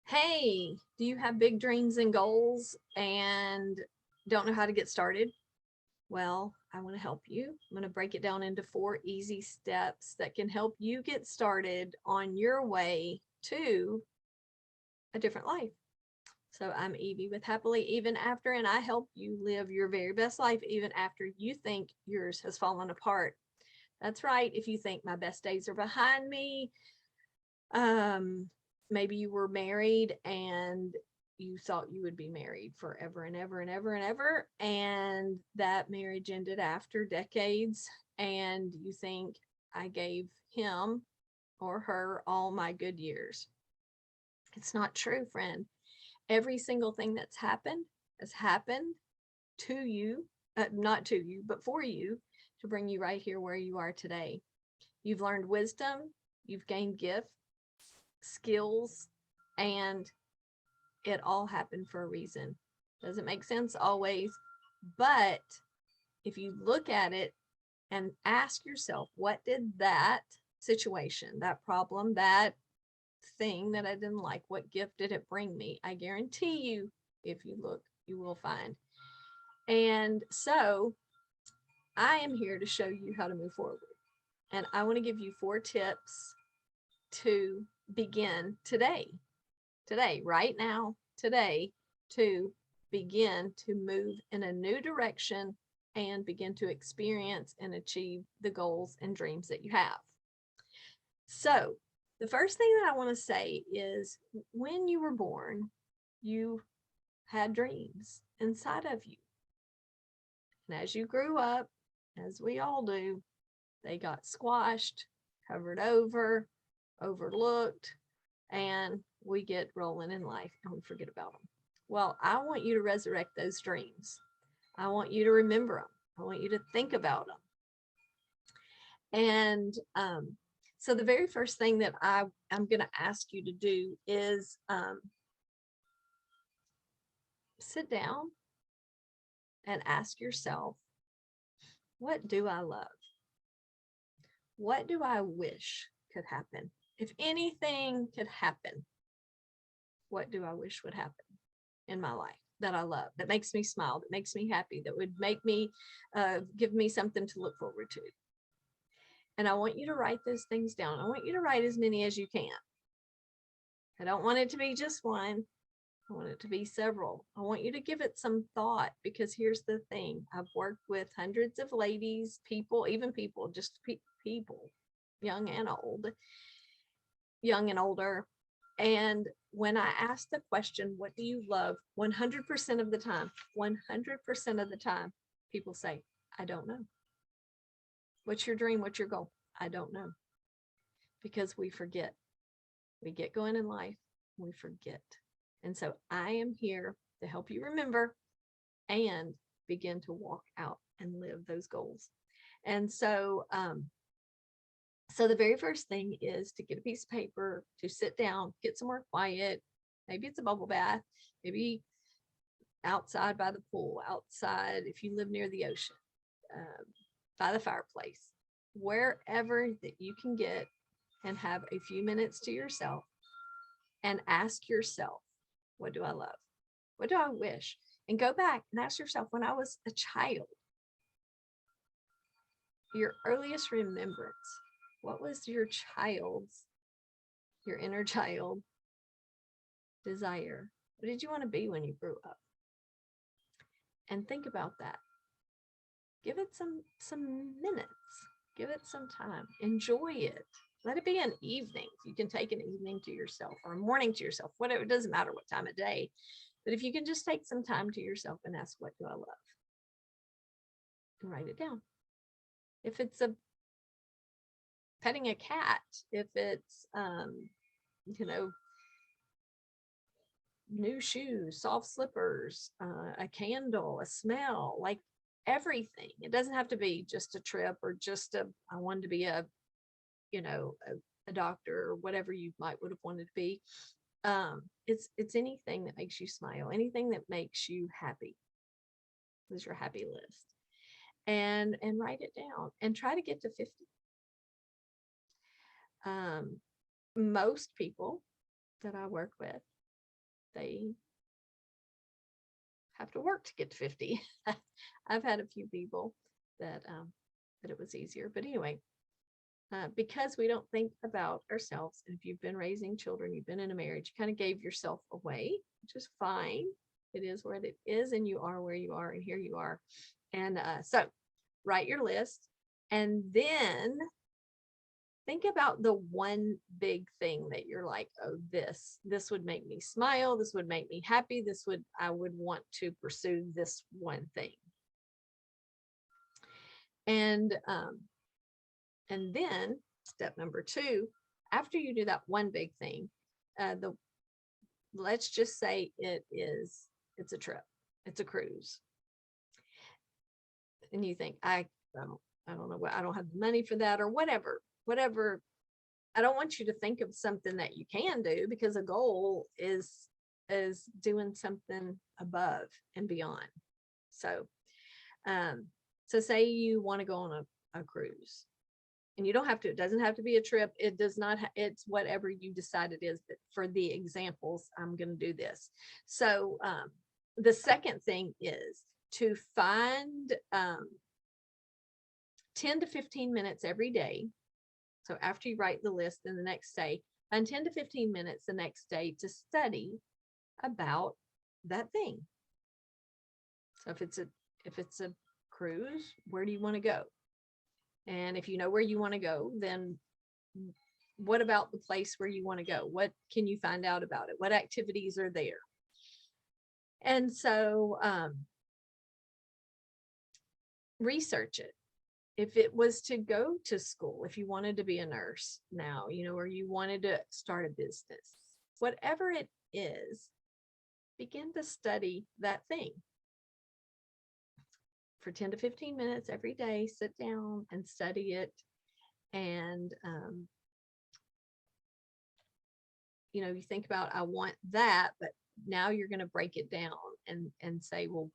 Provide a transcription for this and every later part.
Hey, do you have big dreams and goals and don't know how to get started? Well, I want to help you. I'm going to break it down into 4 easy steps that can help you get started on your way to a different life. So I'm Evie with Happily Even After, and I help you live your very best life even after you think yours has fallen apart. That's right. If you think my best days are behind me, um, maybe you were married and you thought you would be married forever and ever and ever and ever, and that marriage ended after decades, and you think, I gave him or her all my good years. It's not true, friend. Every single thing that's happened has happened to you, not to you, but for you, to bring you right here where you are today. You've learned wisdom, you've gained gifts, skills, and it all happened for a reason. Doesn't make sense always, but if you look at it and ask yourself, what did that situation, that problem, that thing that I didn't like, what gift did it bring me? I guarantee you, if you look, you will find. And so I am here to show you how to move forward. And I want to give you 4 tips to begin today, right now, today, to begin to move in a new direction and begin to experience and achieve the goals and dreams that you have. So, the first thing that I want to say is when you were born, you had dreams inside of you. And as you grew up, as we all do, they got squashed, covered over, overlooked, and we get rolling in life and we forget about them. Well, I want you to resurrect those dreams. I want you to remember them. I want you to think about them. And so the very first thing that I'm going to ask you to do is sit down and ask yourself, what do I love? What do I wish could happen? If anything could happen, what do I wish would happen in my life that I love, that makes me smile, that makes me happy, that would make me, give me something to look forward to? And I want you to write those things down. I want you to write as many as you can. I don't want it to be just one. I want it to be several. I want you to give it some thought, because here's the thing. I've worked with hundreds of ladies, people, even people, just people, young and old, young and older. And when I ask the question, what do you love? 100% of the time, 100% of the time, people say, I don't know. What's your dream? What's your goal? I don't know. Because we forget. We get going in life, we forget. And so I am here to help you remember and begin to walk out and live those goals. And so, the very first thing is to get a piece of paper, to sit down, get somewhere quiet. Maybe it's a bubble bath, maybe outside by the pool, outside if you live near the ocean, by the fireplace, wherever that you can get, and have a few minutes to yourself and ask yourself, what do I love? What do I wish? And go back and ask yourself, when I was a child, your earliest remembrance, what was your inner child desire? What did you want to be when you grew up? And think about that. Give it some minutes. Give it some time. Enjoy it. Let it be an evening. You can take an evening to yourself or a morning to yourself, whatever. It doesn't matter what time of day. But if you can just take some time to yourself and ask, what do I love? And write it down. If it's petting a cat, if it's, new shoes, soft slippers, a candle, a smell, like everything. It doesn't have to be just a trip or just I wanted to be a doctor or whatever you would have wanted to be. It's anything that makes you smile, anything that makes you happy. This is your happy list. And write it down and try to get to 50. Most people that I work with they have to work to get to 50. I've had a few people that it was easier. But anyway, because we don't think about ourselves, and if you've been raising children, you've been in a marriage, you kind of gave yourself away, which is fine. It is where it is, and you are where you are, and here you are. And so write your list, and then think about the one big thing that you're like, oh, this would make me smile. This would make me happy. I would want to pursue this one thing. And then step number 2, after you do that one big thing, let's just say it's a trip, it's a cruise. And you think, I don't know what, I don't have the money for that, or whatever. I don't want you to think of something that you can do, because a goal is doing something above and beyond. So say you want to go on a cruise, and you don't have to, it doesn't have to be a trip. It does not, it's whatever you decide it is. But for the examples, I'm going to do this. So the second thing is to find 10 to 15 minutes every day. So after you write the list, then the next day, find 10 to 15 minutes the next day to study about that thing. So if it's a cruise, where do you want to go? And if you know where you want to go, then what about the place where you want to go? What can you find out about it? What activities are there? And so research it. If it was to go to school, if you wanted to be a nurse now, or you wanted to start a business, whatever it is, begin to study that thing. For 10 to 15 minutes every day, sit down and study it. And, you think about, I want that, but now you're going to break it down and say, well,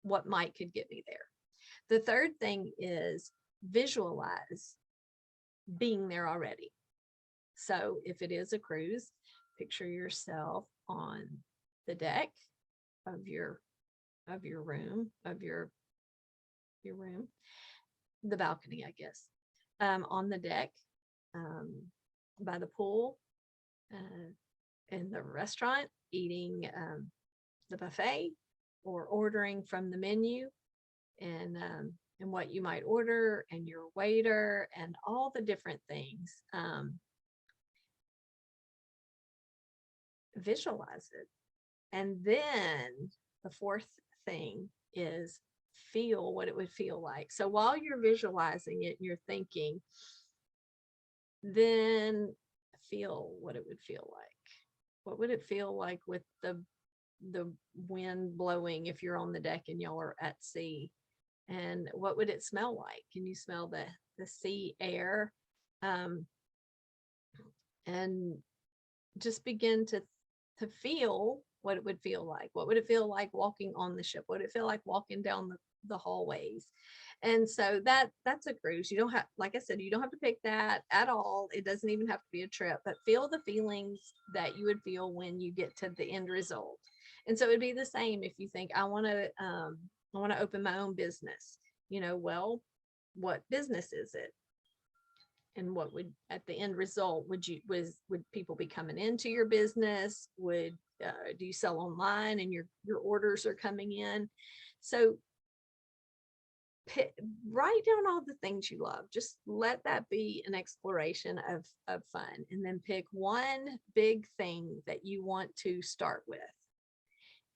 what could get me there? The third thing is visualize being there already. So if it is a cruise, picture yourself on the deck of your room, the balcony, I guess, on the deck, by the pool, in the restaurant, eating the buffet, or ordering from the menu, and what you might order, and your waiter, and all the different things. Visualize it. And then the fourth thing is feel what it would feel like. So while you're visualizing it, you're thinking, then feel what it would feel like. What would it feel like with the wind blowing if you're on the deck and y'all are at sea? And what would it smell like? Can you smell the sea air? And just begin to feel what it would feel like. What would it feel like walking on the ship? What would it feel like walking down the hallways? And so that's a cruise. You don't have, like I said, you don't have to pick that at all. It doesn't even have to be a trip, but feel the feelings that you would feel when you get to the end result. And so it'd be the same if you think, I want to open my own business. Well, what business is it? And what would, at the end result, would people be coming into your business? Do you sell online and your orders are coming in? So write down all the things you love. Just let that be an exploration of fun, and then pick one big thing that you want to start with.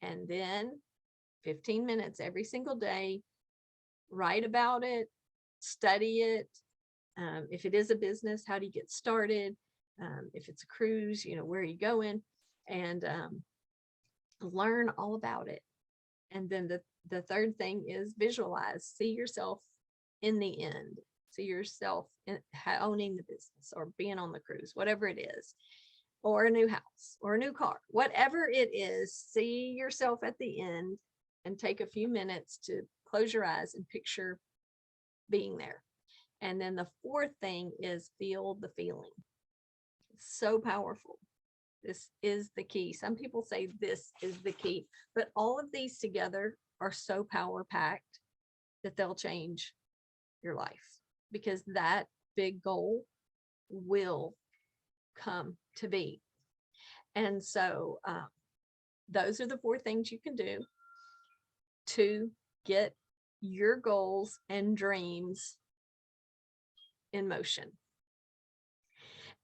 And then 15 minutes every single day, write about it, study it. If it is a business, how do you get started? If it's a cruise, where are you going? And learn all about it. And then the third thing is visualize. See yourself in the end. See yourself owning the business, or being on the cruise, whatever it is, or a new house, or a new car, whatever it is. See yourself at the end, and take a few minutes to close your eyes and picture being there. And then the fourth thing is feel the feeling. It's so powerful. This is the key. Some people say this is the key, but all of these together are so power packed that they'll change your life, because that big goal will come to be. And so those are the 4 things you can do to get your goals and dreams in motion.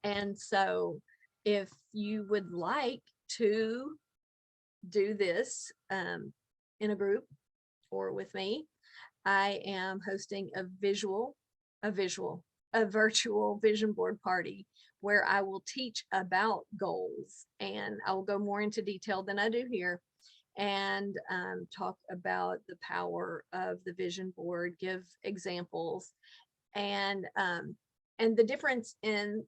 And so if you would like to do this in a group or with me, I am hosting a virtual vision board party where I will teach about goals, and I will go more into detail than I do here, and talk about the power of the vision board, give examples, and the difference in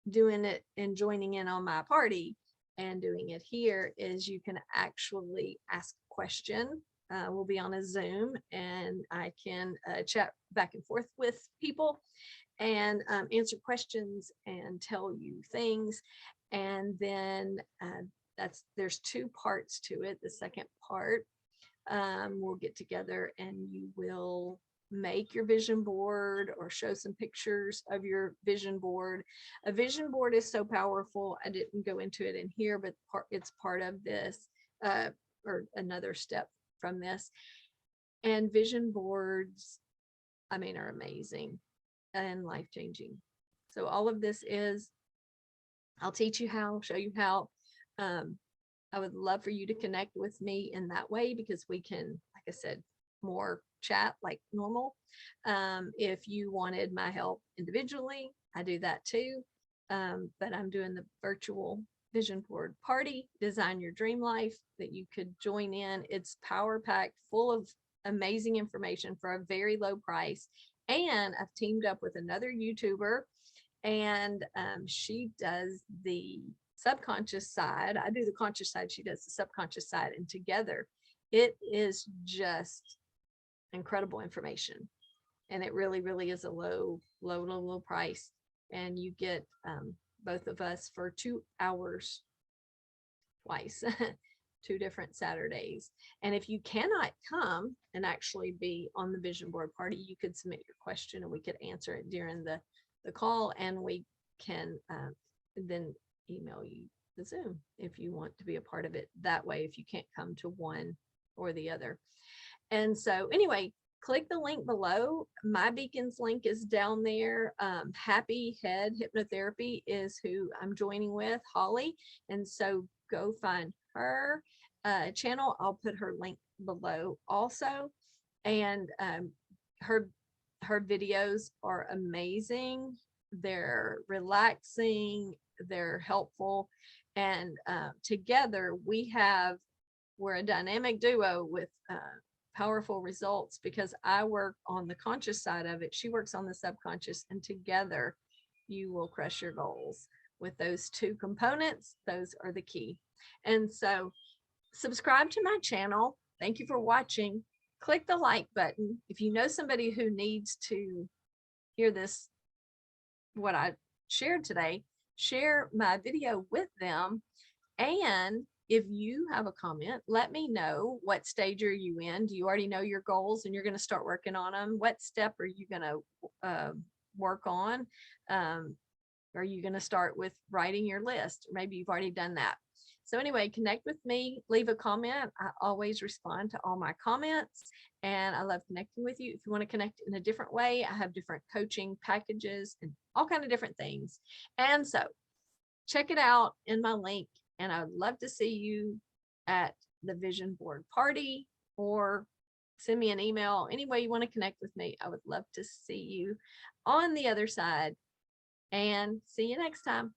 doing it and joining in on my party and doing it here is you can actually ask a question. We'll be on a Zoom, and I can chat back and forth with people and answer questions and tell you things. And then there's 2 parts to it. The second part, we'll get together and you will make your vision board or show some pictures of your vision board. A vision board is so powerful. I didn't go into it in here, but it's part of this or another step from this. And vision boards, I mean, are amazing and life-changing. So all of this is, I'll teach you how, show you how. I would love for you to connect with me in that way, because we can, like I said, more chat like normal. If you wanted my help individually, I do that too. But I'm doing the virtual vision board party, Design Your Dream Life, that you could join in. It's power packed, full of amazing information for a very low price. And I've teamed up with another YouTuber, and she does the subconscious side. I do the conscious side. She does the subconscious side. And together it is just incredible information. And it really, really is a low price. And you get both of us for 2 hours twice, 2 different Saturdays. And if you cannot come and actually be on the vision board party, you could submit your question and we could answer it during the call, and we can then email you the Zoom if you want to be a part of it that way, if you can't come to one or the other. And so anyway, click the link below. My Beacons link is down there. Happy Head Hypnotherapy is who I'm joining with, Holly. And so go find her channel. I'll put her link below also. And her videos are amazing. They're relaxing, they're helpful. And together we're a dynamic duo with powerful results, because I work on the conscious side of it. She works on the subconscious, and together you will crush your goals with those 2 components. Those are the key. And so subscribe to my channel. Thank you for watching. Click the like button. If you know somebody who needs to hear this, what I shared today, share my video with them. And if you have a comment, let me know, what stage are you in? Do you already know your goals and you're going to start working on them? What step are you going to work on? Are you going to start with writing your list? Maybe you've already done that. So anyway, connect with me, leave a comment. I always respond to all my comments, and I love connecting with you. If you want to connect in a different way, I have different coaching packages and all kinds of different things. And so check it out in my link, and I'd love to see you at the vision board party, or send me an email. Any way you want to connect with me, I would love to see you on the other side. And see you next time.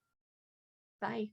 Bye.